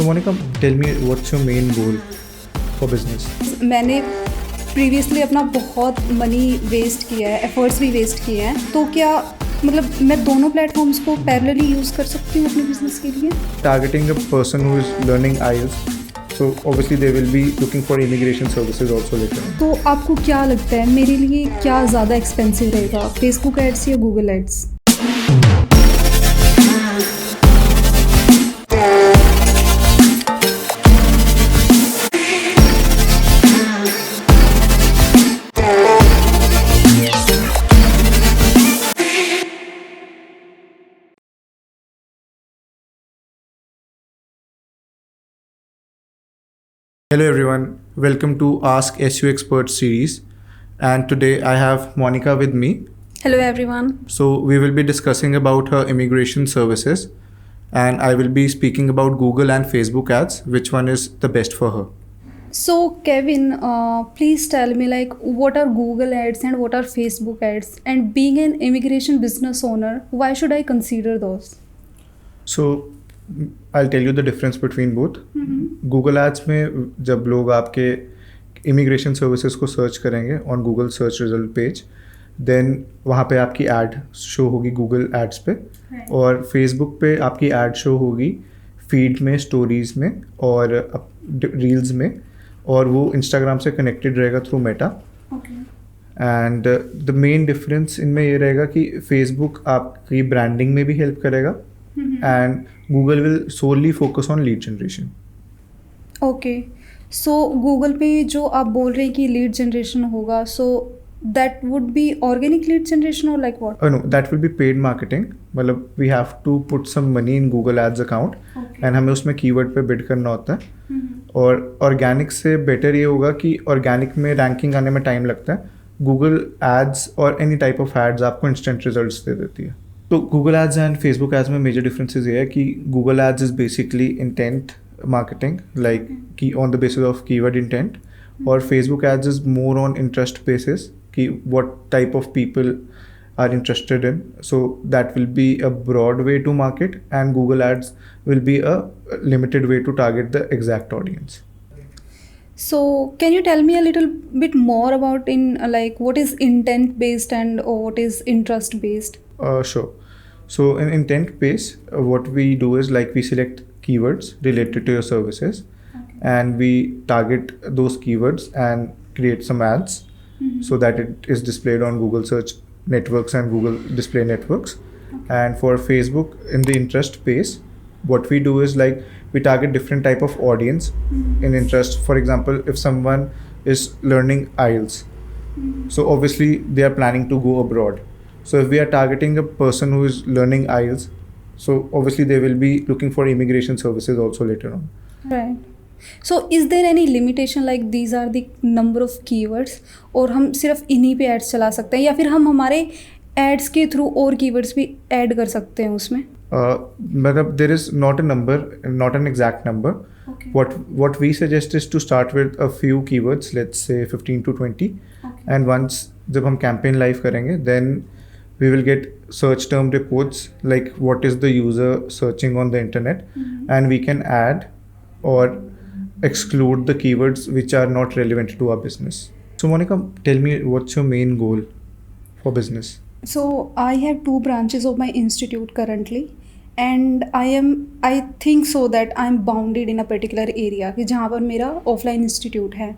So Monica, tell me what's your main goal for business? मैंने previously अपना बहुत money waste किया है, एफर्ट्स भी वेस्ट किए हैं, तो क्या मतलब मैं दोनों प्लेटफॉर्म्स को पैरेलली यूज़ कर सकती हूँ अपने बिजनेस के लिए? Targeting a person who is learning IELTS, so obviously they will be looking for immigration services also later on. तो आपको क्या लगता है मेरे लिए क्या ज़्यादा एक्सपेंसिव रहेगा, फेसबुक एड्स या Google ads? Hello everyone, welcome to Ask SU Expert series, and today I have Monica with me. Hello everyone. So we will be discussing about her immigration services, and I will be speaking about Google and Facebook ads, which one is the best for her. So Kevin, please tell me like what are Google ads and what are Facebook ads? And being an immigration business owner, why should I consider those? So I'll tell you the difference between both. Google Ads में जब लोग आपके immigration services को search करेंगे on Google search result page, then वहाँ पे आपकी ad show होगी गूगल एड्स पे, और फेसबुक पे आपकी ऐड शो होगी फीड में, स्टोरीज में और रील्स में, और वो इंस्टाग्राम से कनेक्टेड रहेगा through Meta. And the main difference इनमें ये रहेगा कि फेसबुक आपकी ब्रांडिंग में भी हेल्प करेगा and Google will solely focus on lead generation. Okay, so Google पे जो आप बोल रहे हैं कि लीड जनरेशन होगा, so that would be organic lead generation और like what? No, that will be paid marketing. मतलब we have to put some money in Google Ads account and हमें उसमें कीवर्ड पे बिड करना होता है. और ऑर्गेनिक से बेटर ये होगा कि ऑर्गेनिक में रैंकिंग आने में टाइम लगता है, गूगल एड्स और एनी टाइप ऑफ एड्स आपको इंस्टेंट रिजल्ट्स दे देती है. तो Google ads and Facebook ads में मेजर डिफरेंसेस ये है कि Google ads is basically intent marketing, like की on the basis of keyword intent, और Facebook ads is more on interest basis कि what type of people are interested in. So that will be a broad way to market and Google ads will be a limited way to target the exact audience. So can you tell me a little bit more about like what is intent based and what is interest based? Sure. So in intent base, what we do is like we select keywords related to your services, and we target those keywords and create some ads so that it is displayed on Google search networks and Google display networks. And for Facebook, in the interest base, what we do is like we target different type of audience in interest. For example, if someone is learning IELTS, so obviously they are planning to go abroad. So if we are targeting a person who is learning IELTS, so obviously they will be looking for immigration services also later on. Right. So is there any limitation like these are the number of keywords, और हम सिर्फ इन्हीं पे ads चला सकते हैं, या फिर हम हमारे एड्स के थ्रू और कीवर्ड्स भी ऐड कर सकते हैं उसमें? मतलब there is not a number, not an exact number. Okay. What we suggest is to start with a few keywords, let's say 15 to 20. Okay. And once जब हम campaign live करेंगे, then we will get search term reports like what is the user searching on the internet, and we can add or exclude the keywords which are not relevant to our business. So Monica, tell me what's your main goal for business? So I have 2 branches of my institute currently, and I think so that I'm bounded in a particular area कि जहाँ पर मेरा offline institute है,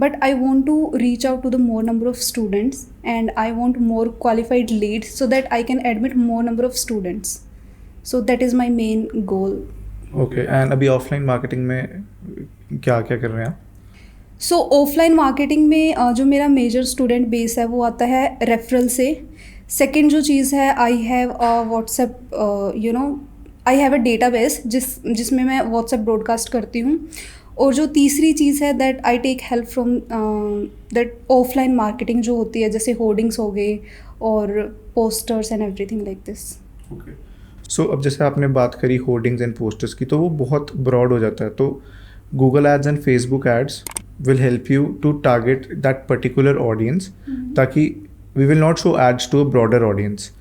but I want to reach out to the more number of students and I want more qualified leads so that I can admit more number of students. So that is my main goal. Okay, and अभी offline marketing में क्या क्या कर रहे हैं आप? सो offline marketing में जो मेरा मेजर स्टूडेंट बेस है वो आता है रेफरल से. सेकेंड जो चीज़ है, I have WhatsApp, I have a database जिसमें मैं व्हाट्सएप ब्रॉडकास्ट करती हूँ. और जो तीसरी चीज़ है that I take help from that offline marketing जो होती है, जैसे होर्डिंग्स हो गए और posters and everything like this. Okay, so अब जैसे आपने बात करी होर्डिंग्स एंड पोस्टर्स की, तो वो बहुत ब्रॉड हो जाता है. तो Google ads and Facebook ads will help you to target that particular audience, ताकि we will not show ads to a broader audience.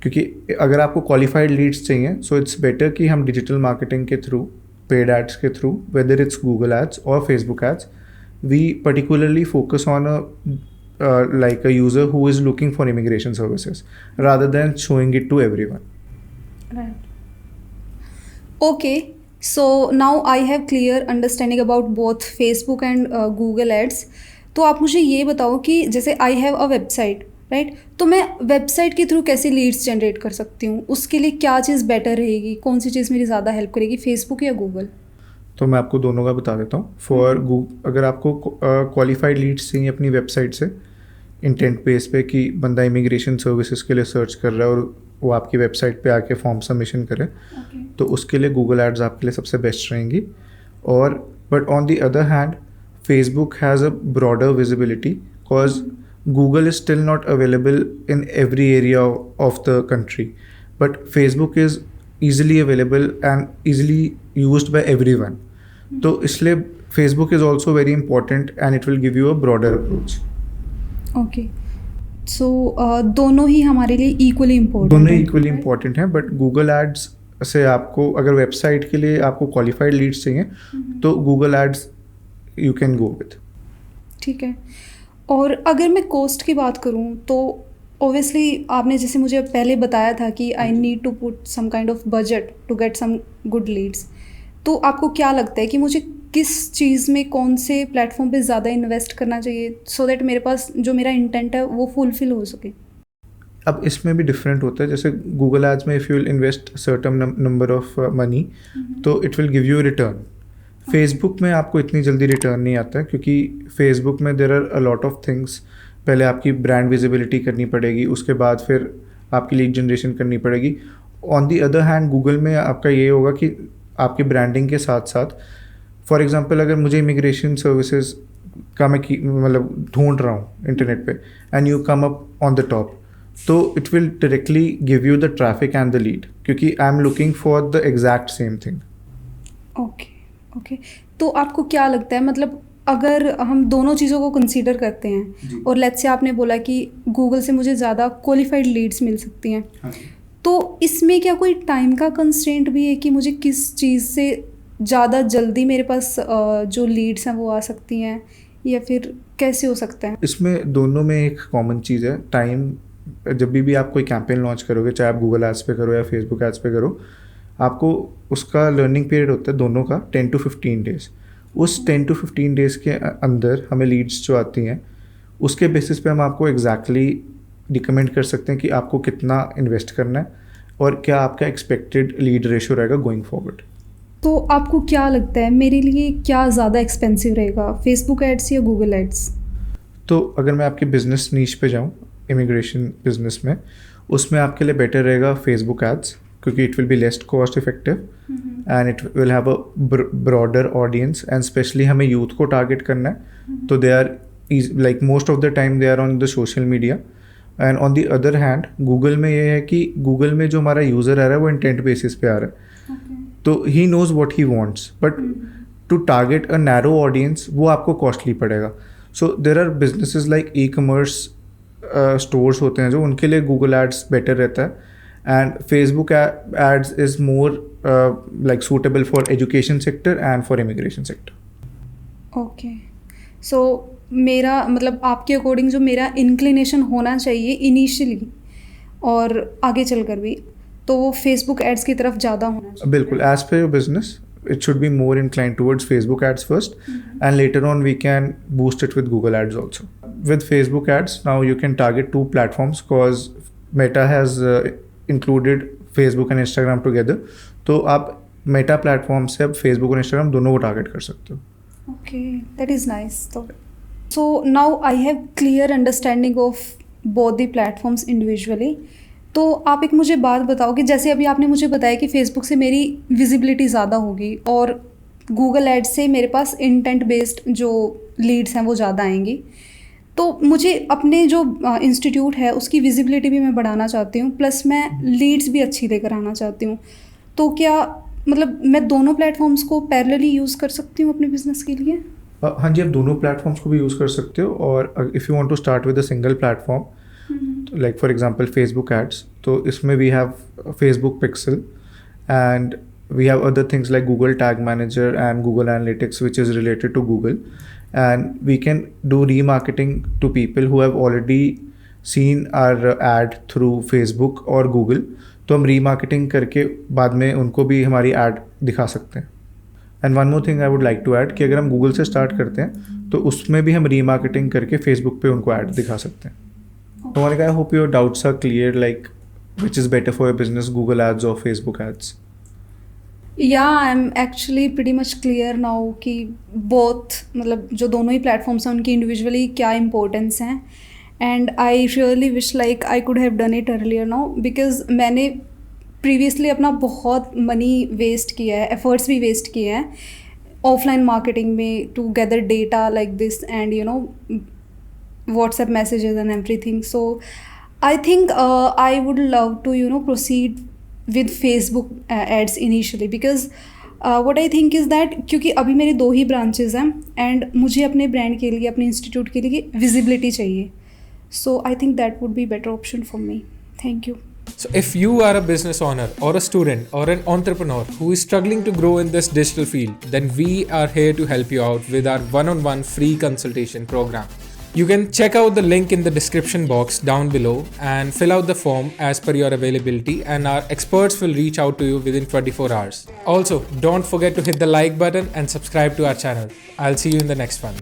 क्योंकि अगर आपको क्वालिफाइड लीड्स चाहिए, सो इट्स बेटर कि हम डिजिटल मार्केटिंग के थ्रू पेड एड्स के through, whether it's Google ads और Facebook ads, we particularly focus on like a user who is looking for immigration services rather than showing it to everyone. Right. Okay. So now I have clear understanding about both Facebook and Google Ads. तो आप मुझे ये बताओ कि जैसे I have a website, right, तो मैं website के थ्रू कैसे लीड्स जनरेट कर सकती हूँ? उसके लिए क्या चीज़ बेटर रहेगी? कौन सी चीज़ मेरी ज़्यादा हेल्प करेगी, फेसबुक या गूगल? तो मैं आपको दोनों का बता देता हूँ. अगर आपको क्वालिफाइड लीड्स चाहिए अपनी वेबसाइट से, इंटेंट बेस पे कि बंदा इमिग्रेशन सर्विसेज के लिए सर्च कर रहा है और वो आपकी वेबसाइट पे आके फॉर्म सबमिशन करे, तो उसके लिए गूगल एड्स आपके लिए सबसे बेस्ट रहेंगी. और but on the other hand Facebook has a broader visibility because Google is still not available in every area of the country, but Facebook is easily available and easily used by everyone. तो इसलिए Facebook is also very important and it will give you a broader approach. Okay. So दोनों ही हमारे लिए equally important दोनों हैं. equally important हैं, but Google Ads से आपको अगर वेबसाइट के लिए आपको qualified leads चाहिए तो Google Ads you can go with. ठीक है. और अगर मैं कॉस्ट की बात करूँ तो ओबियसली आपने जैसे मुझे पहले बताया था कि I need to put some kind of budget to get some good leads. तो आपको क्या लगता है कि मुझे किस चीज़ में, कौन से प्लेटफॉर्म पे ज़्यादा इन्वेस्ट करना चाहिए सो दैट मेरे पास जो मेरा इंटेंट है वो फुलफिल हो सके? अब इसमें भी डिफरेंट होता है. जैसे गूगल एड्स में if you will invest certain number of money तो it will give you return. Facebook में आपको इतनी जल्दी रिटर्न नहीं आता है क्योंकि फेसबुक में there are a lot of things. पहले आपकी ब्रांड विजिबिलिटी करनी पड़ेगी, उसके बाद फिर आपकी लीड जनरेशन करनी पड़ेगी. On the other hand Google में आपका ये होगा कि आपकी ब्रांडिंग के साथ साथ, फॉर एग्जांपल अगर मुझे इमिग्रेशन सर्विसेज का मैं मतलब ढूंढ रहा हूँ इंटरनेट पे and you come up on the top, तो it will directly give you the traffic and the lead क्योंकि I am looking for the exact same thing. Okay. तो आपको क्या लगता है, मतलब अगर हम दोनों चीज़ों को कंसीडर करते हैं और लेट्स से आपने बोला कि गूगल से मुझे ज़्यादा क्वालिफाइड लीड्स मिल सकती हैं, तो इसमें क्या कोई टाइम का कंस्ट्रेंट भी है कि मुझे किस चीज़ से ज़्यादा जल्दी मेरे पास जो लीड्स हैं वो आ सकती हैं, या फिर कैसे हो सकता है? इसमें दोनों में एक कॉमन चीज़ है टाइम. जब भी आप कोई कैंपेन लॉन्च करोगे, चाहे आप गूगल एड्स पे करो या फेसबुक एड्स पे करो, आपको उसका लर्निंग पीरियड होता है दोनों का 10 to 15 डेज़. उस 10 to 15 डेज़ के अंदर हमें लीड्स जो आती हैं उसके बेसिस पे हम आपको एग्जैक्टली रिकमेंड कर सकते हैं कि आपको कितना इन्वेस्ट करना है और क्या आपका एक्सपेक्टेड लीड रेशो रहेगा गोइंग फॉरवर्ड. तो आपको क्या लगता है मेरे लिए क्या ज़्यादा एक्सपेंसिव रहेगा, फेसबुक एड्स या गूगल एड्स? तो अगर मैं आपके बिजनेस नीश पे जाऊँ, इमिग्रेशन बिजनेस में, उसमें आपके लिए बेटर रहेगा फेसबुक एड्स क्योंकि it will be less cost effective and it will have a broader audience and specially हमें यूथ को टारगेट करना है तो they are like most of the time they are on the social media. And on the other hand Google में ये है कि Google में जो हमारा यूज़र आ रहा है वो इंटेंट बेसिस पे आ रहा है, तो he knows what he wants, but to target a narrow audience वो आपको कॉस्टली पड़ेगा. So there are businesses like e commerce stores होते हैं जो उनके लिए गूगल एड्स बेटर रहता है and Facebook ads is more like suitable for education sector and for immigration sector. Okay. So मेरा मतलब आपके अकॉर्डिंग जो मेरा इंक्लिनेशन होना चाहिए इनिशियली और आगे चलकर भी, तो वो फेसबुक एड्स की तरफ ज़्यादा होना चाहिए? बिल्कुल. As per your business it should be more inclined towards Facebook ads first and later on we can boost it with Google ads also. With Facebook ads now you can target two platforms because Meta has included Facebook and Instagram together, तो आप Meta platform से अब Facebook और Instagram दोनों को target कर सकते हो. Okay, that is nice. तो so now I have clear understanding of both the platforms individually. तो आप एक मुझे बात बताओ कि जैसे अभी आपने मुझे बताया कि फेसबुक से मेरी विजिबिलिटी ज़्यादा होगी और गूगल एड से मेरे पास इंटेंट बेस्ड जो लीड्स हैं वो ज़्यादा आएंगी, तो मुझे अपने जो इंस्टीट्यूट है उसकी विजिबिलिटी भी मैं बढ़ाना चाहती हूँ, प्लस मैं लीड्स भी अच्छी लेकर आना चाहती हूँ. तो क्या मतलब मैं दोनों प्लेटफॉर्म्स को पैरेलली यूज़ कर सकती हूँ अपने बिजनेस के लिए? हाँ जी, आप दोनों प्लेटफॉर्म्स को भी यूज़ कर सकते हो. और if you want to start with a single platform like for example Facebook ads, तो इसमें we have Facebook pixel and we have other things like Google Tag Manager and Google Analytics, which is related to Google, and we can do remarketing to people who have already seen our ad through Facebook और Google. तो हम remarketing करके बाद में उनको भी हमारी ad दिखा सकते हैं. And one more thing I would like to add कि अगर हम गूगल से स्टार्ट करते हैं तो उसमें भी हम रीमार्केटिंग करके फेसबुक पे उनको ऐड दिखा सकते हैं. तो मैंने कहा I hope your doubts are clear, like which is better for your business, Google ads और फेसबुक एड्स. या I am actually pretty much clear now कि बोथ मतलब जो दोनों ही प्लेटफॉर्म्स हैं उनकी इंडिविजुअली क्या इंपॉर्टेंस हैं. And I really wish like I could have done it earlier now, because मैंने प्रीवियसली अपना बहुत मनी वेस्ट किया है, एफर्ट्स भी वेस्ट किए हैं ऑफलाइन मार्केटिंग में to gather data like this and you know WhatsApp messages and everything. So I think I would love to proceed with Facebook ads initially, because what I think is that क्योंकि अभी मेरे 2 ही branches हैं and मुझे अपने brand के लिए, अपने institute के लिए विजिबिलिटी चाहिए. So I think that would be better option for me. Thank you. So if you are a business owner or a student or an entrepreneur who is struggling to grow in this digital field, then we are here to help you out with our one-on-one free consultation program. You can check out the link in the description box down below and fill out the form as per your availability, and our experts will reach out to you within 24 hours. Also, don't forget to hit the like button and subscribe to our channel. I'll see you in the next one.